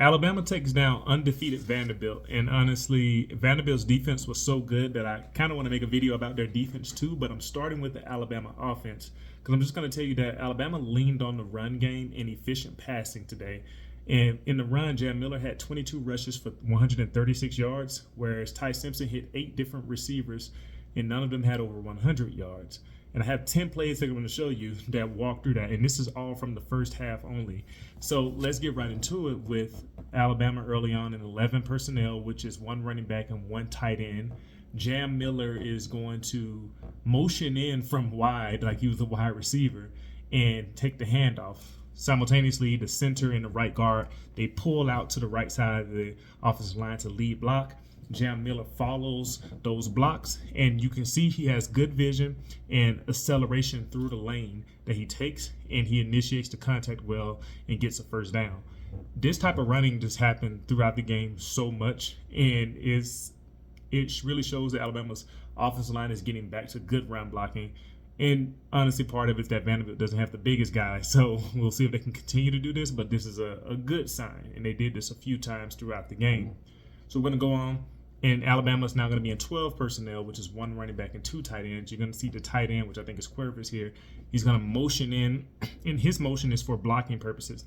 Alabama takes down undefeated Vanderbilt, and honestly, Vanderbilt's defense was so good that I kind of want to make a video about their defense too. But I'm starting with the Alabama offense because I'm just going to tell you that Alabama leaned on the run game and efficient passing today. And in the run, Jam Miller had 22 rushes for 136 yards, whereas Ty Simpson hit 8 different receivers, and none of them had over 100 yards. And I have 10 plays that I'm going to show you that walk through that. And this is all from the first half only. So let's get right into it with Alabama early on in 11 personnel, which is 1 running back and 1 tight end. Jam Miller is going to motion in from wide, like he was a wide receiver, and take the handoff. Simultaneously, the center and the right guard, they pull out to the right side of the offensive line to lead block. Jam Miller follows those blocks, and you can see he has good vision and acceleration through the lane that he takes, and he initiates the contact well and gets a first down. This type of running just happened throughout the game so much, and it really shows that Alabama's offensive line is getting back to good run blocking. And honestly, part of it is that Vanderbilt doesn't have the biggest guy, so we'll see if they can continue to do this, but this is a good sign, and they did this a few times throughout the game. So we're going to go on. And Alabama is now going to be in 12 personnel, which is 1 running back and 2 tight ends. You're going to see the tight end, which I think is Quervers here. He's going to motion in, and his motion is for blocking purposes.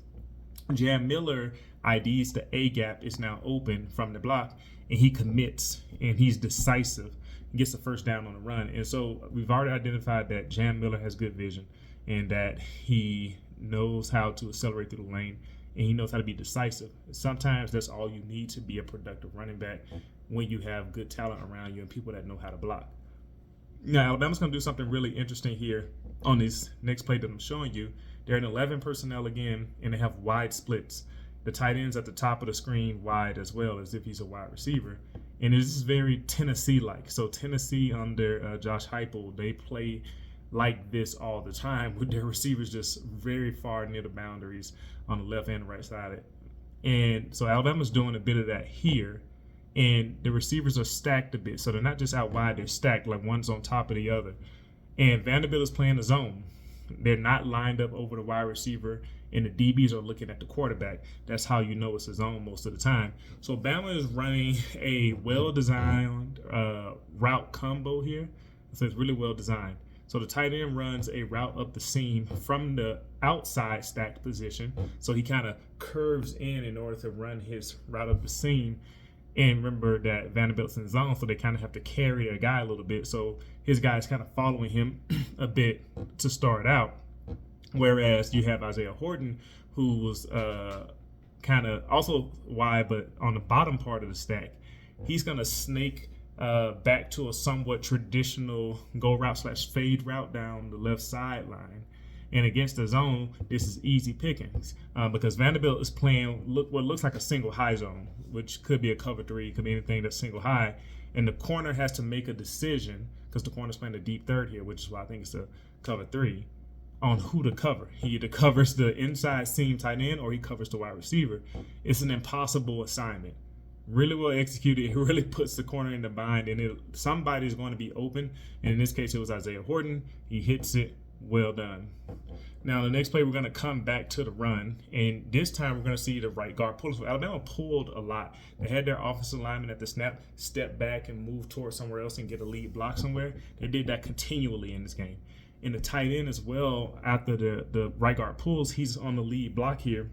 Jam Miller IDs the A gap is now open from the block, and he commits, and he's decisive. He gets the first down on the run. And so we've already identified that Jam Miller has good vision and that he knows how to accelerate through the lane, and he knows how to be decisive. Sometimes that's all you need to be a productive running back when you have good talent around you and people that know how to block. Now, Alabama's going to do something really interesting here on this next play that I'm showing you. They're in 11 personnel again, and they have wide splits. The tight end's at the top of the screen wide as well, as if he's a wide receiver. And this is very Tennessee-like. So Tennessee under Josh Heupel, they play like this all the time with their receivers just very far near the boundaries on the left and right side. And so Alabama's doing a bit of that here. And the receivers are stacked a bit. So they're not just out wide, they're stacked, like one's on top of the other. And Vanderbilt is playing a zone. They're not lined up over the wide receiver, and the DBs are looking at the quarterback. That's how you know it's a zone most of the time. So Bama is running a well-designed route combo here. So it's really well-designed. So the tight end runs a route up the seam from the outside stacked position. So he kind of curves in order to run his route up the seam. And remember that Vanderbilt's in zone, so they kind of have to carry their guy a little bit. So his guy's kind of following him a bit to start out. Whereas you have Isaiah Horton, who was kind of also wide, but on the bottom part of the stack. He's going to snake back to a somewhat traditional go route / fade route down the left sideline. And against the zone, this is easy pickings because Vanderbilt is playing what looks like a single high zone, which could be a cover 3, could be anything that's single high. And the corner has to make a decision because the corner's playing the deep third here, which is why I think it's a cover 3, on who to cover. He either covers the inside seam tight end or he covers the wide receiver. It's an impossible assignment. Really well executed. It really puts the corner in the bind, and somebody's going to be open. And in this case, it was Isaiah Horton. He hits it. Well done. Now, the next play, we're going to come back to the run, and this time we're going to see the right guard pull. So Alabama pulled a lot. They had their offensive lineman at the snap step back and move towards somewhere else and get a lead block somewhere. They did that continually in this game. And the tight end as well, after the right guard pulls, he's on the lead block here.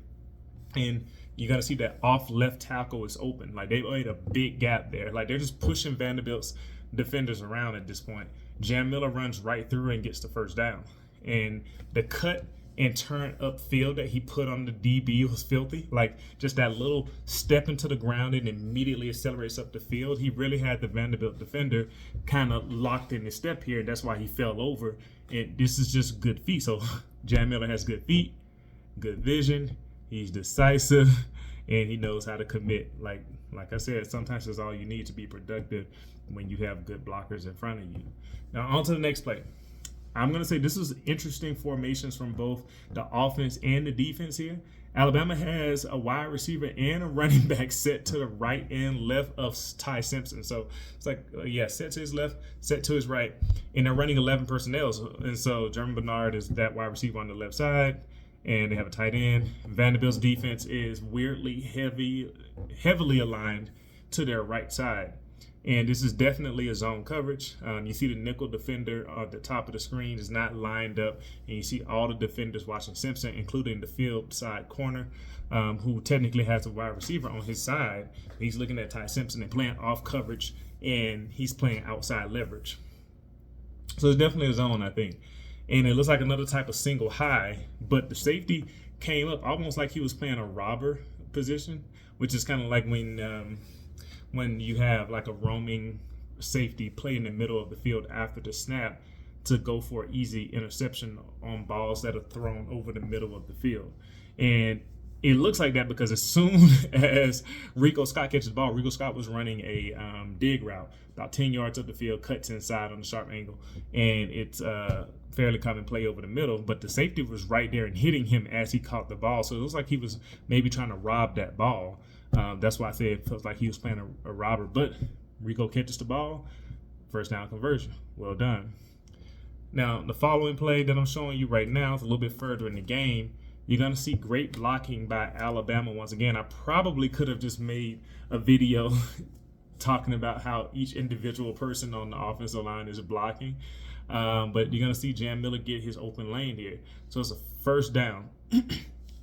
And you got to see that off left tackle is open. Like, they made a big gap there. Like, they're just pushing Vanderbilt's defenders around at this point. Jam Miller runs right through and gets the first down. And the cut and turn upfield that he put on the DB was filthy. Like, just that little step into the ground and immediately accelerates up the field. He really had the Vanderbilt defender kind of locked in his step here. That's why he fell over. And this is just good feet. So Jam Miller has good feet, good vision. He's decisive, and he knows how to commit. Like I said, sometimes that's all you need to be productive when you have good blockers in front of you. Now, on to the next play. I'm going to say this is interesting formations from both the offense and the defense here. Alabama has a wide receiver and a running back set to the right and left of Ty Simpson. So it's like, set to his left, set to his right. And they're running 11 personnel. And so German Bernard is that wide receiver on the left side. and they have a tight end. Vanderbilt's defense is weirdly heavily aligned to their right side. And this is definitely a zone coverage. You see the nickel defender at the top of the screen is not lined up. And you see all the defenders watching Simpson, including the field side corner, who technically has a wide receiver on his side. He's looking at Ty Simpson and playing off coverage, and he's playing outside leverage. So it's definitely a zone, I think. And it looks like another type of single high, but the safety came up almost like he was playing a robber position, which is kind of like when you have like a roaming safety play in the middle of the field after the snap to go for an easy interception on balls that are thrown over the middle of the field. And it looks like that because as soon as Rico Scott catches the ball, Rico Scott was running a dig route about 10 yards up the field, cuts inside on a sharp angle, and it's fairly common play over the middle, but the safety was right there and hitting him as he caught the ball. So it looks like he was maybe trying to rob that ball. That's why I said it feels like he was playing a robber, but Rico catches the ball, first down conversion. Well done. Now, the following play that I'm showing you right now is a little bit further in the game. You're going to see great blocking by Alabama once again. I probably could have just made a video talking about how each individual person on the offensive line is blocking. But you're going to see Jam Miller get his open lane here. So it's a first down.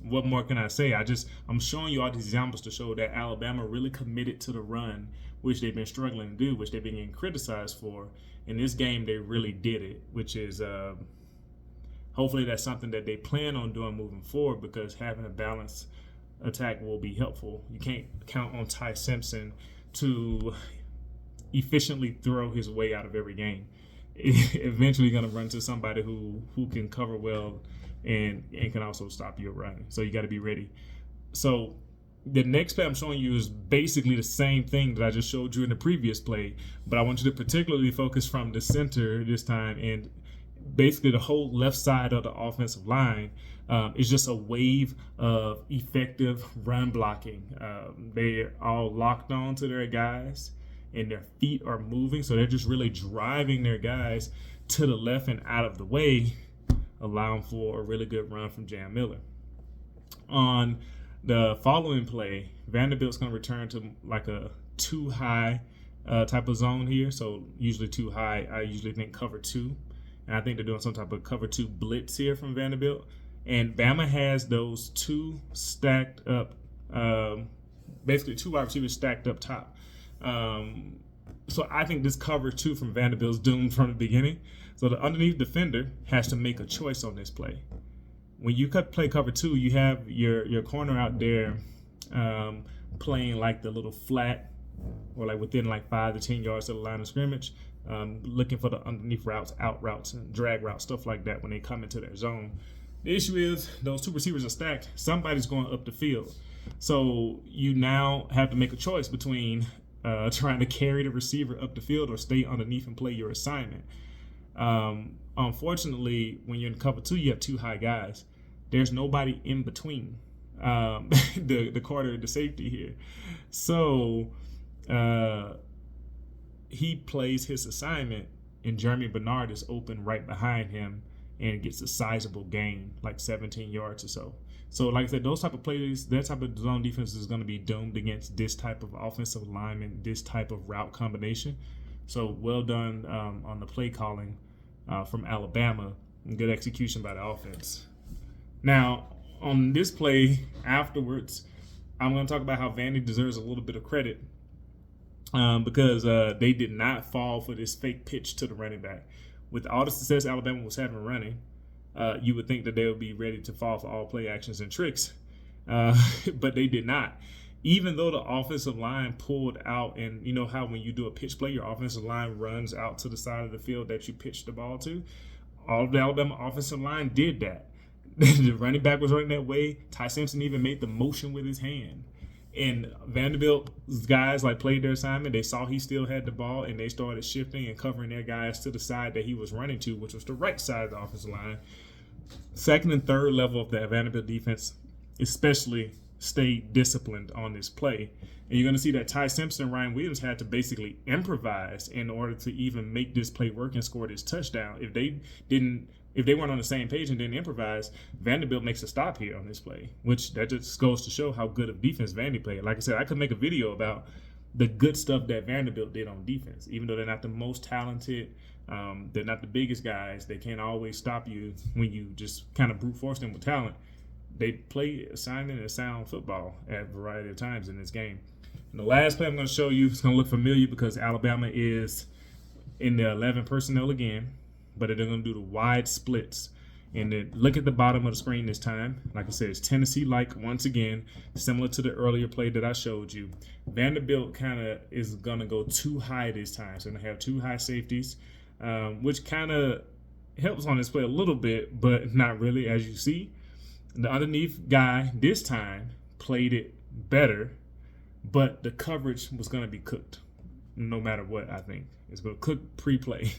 What more can I say? I'm showing you all these examples to show that Alabama really committed to the run, which they've been struggling to do, which they've been getting criticized for. In this game, they really did it, which is hopefully that's something that they plan on doing moving forward, because having a balanced attack will be helpful. You can't count on Ty Simpson to efficiently throw his way out of every game. Eventually going to run to somebody who can cover well and can also stop your run. So you got to be ready. So the next play I'm showing you is basically the same thing that I just showed you in the previous play, but I want you to particularly focus from the center this time, and basically the whole left side of the offensive line is just a wave of effective run blocking. They're all locked on to their guys, and their feet are moving, so they're just really driving their guys to the left and out of the way, allowing for a really good run from Jam Miller. On the following play, Vanderbilt's going to return to like a too high type of zone here. So usually too high, I usually think cover two. And I think they're doing some type of cover two blitz here from Vanderbilt. And Bama has those two stacked up, basically two wide receivers stacked up top. So I think this cover two from Vanderbilt's doomed from the beginning. So the underneath defender has to make a choice on this play. When you play cover two, you have your corner out there playing like the little flat, or like within like 5 to 10 yards of the line of scrimmage, looking for the underneath routes, out routes, and drag routes, stuff like that when they come into their zone. The issue is those two receivers are stacked. Somebody's going up the field. So you now have to make a choice between trying to carry the receiver up the field or stay underneath and play your assignment. Unfortunately, when you're in cover two, you have two high guys. There's nobody in between the corner and the safety here. So he plays his assignment, and Jeremy Bernard is open right behind him and gets a sizable gain, like 17 yards or so. So like I said, those type of plays, that type of zone defense is going to be doomed against this type of offensive alignment, this type of route combination. So well done on the play calling from Alabama, and good execution by the offense. Now, on this play afterwards, I'm going to talk about how Vandy deserves a little bit of credit because they did not fall for this fake pitch to the running back. With all the success Alabama was having running, you would think that they would be ready to fall for all play actions and tricks, but they did not. Even though the offensive line pulled out, and you know how when you do a pitch play, your offensive line runs out to the side of the field that you pitched the ball to. All of the Alabama offensive line did that. The running back was running that way. Ty Simpson even made the motion with his hand. And Vanderbilt's guys played their assignment. They saw he still had the ball, and they started shifting and covering their guys to the side that he was running to, which was the right side of the offensive line. Second and third level of the Vanderbilt defense especially stayed disciplined on this play. And you're going to see that Ty Simpson and Ryan Williams had to basically improvise in order to even make this play work and score this touchdown. If they didn't if they weren't on the same page and didn't improvise, Vanderbilt makes a stop here on this play, which that just goes to show how good of defense Vandy played. Like I said, I could make a video about the good stuff that Vanderbilt did on defense. Even though they're not the most talented, they're not the biggest guys, they can't always stop you when you just kind of brute force them with talent. They play assignment and sound football at a variety of times in this game. And the last play I'm going to show you is going to look familiar because Alabama is in the 11 personnel again, but they're going to do the wide splits. And then look at the bottom of the screen this time. Like I said, it's Tennessee-like once again, similar to the earlier play that I showed you. Vanderbilt kind of is going to go too high this time. So they're going to have two high safeties, which kind of helps on this play a little bit, but not really, as you see. The underneath guy this time played it better, but the coverage was going to be cooked no matter what, I think. It's going to cook pre-play.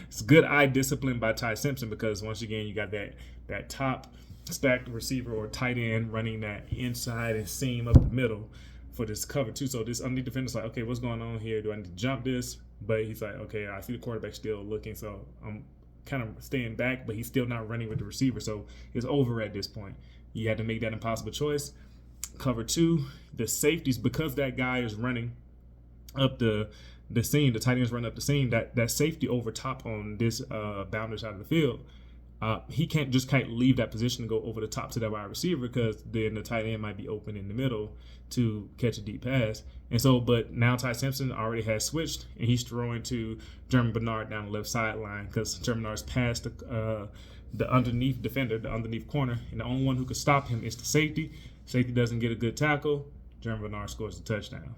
It's good eye discipline by Ty Simpson because, once again, you got that top stacked receiver or tight end running that inside and seam up the middle for this cover, too. So this underneath defender's like, okay, what's going on here? Do I need to jump this? But he's like, okay, I see the quarterback still looking, so I'm kind of staying back, but he's still not running with the receiver. So it's over at this point. You had to make that impossible choice. Cover two, the safeties, because that guy is running up the seam, the tight end's running up the seam, that safety over top on this boundary side of the field, he can't leave that position and go over the top to that wide receiver because then the tight end might be open in the middle to catch a deep pass. And so, but now Ty Simpson already has switched and he's throwing to German Bernard down the left sideline because German Bernard's past the underneath defender, the underneath corner, and the only one who could stop him is the safety. Safety doesn't get a good tackle. German Bernard scores a touchdown.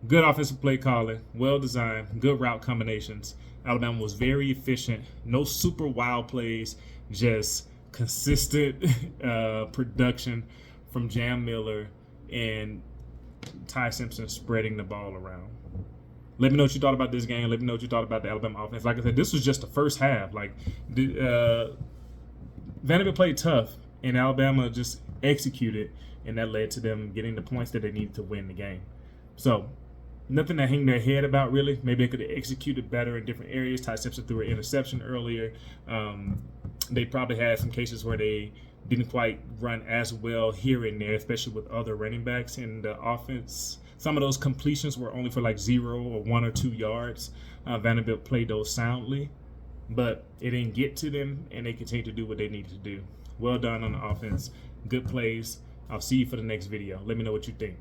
Good offensive play calling, well designed, good route combinations. Alabama was very efficient. No super wild plays, just consistent production from Jam Miller and Ty Simpson spreading the ball around. Let me know what you thought about this game. Let me know what you thought about the Alabama offense. Like I said, this was just the first half. Like Vanderbilt played tough, and Alabama just executed, and that led to them getting the points that they needed to win the game. So nothing to hang their head about, really. Maybe they could have executed better in different areas. Ty Simpson threw an interception earlier. They probably had some cases where they didn't quite run as well here and there, especially with other running backs in the offense. Some of those completions were only for like 0 or 1 or 2 yards. Vanderbilt played those soundly, but it didn't get to them, and they continued to do what they needed to do. Well done on the offense. Good plays. I'll see you for the next video. Let me know what you think.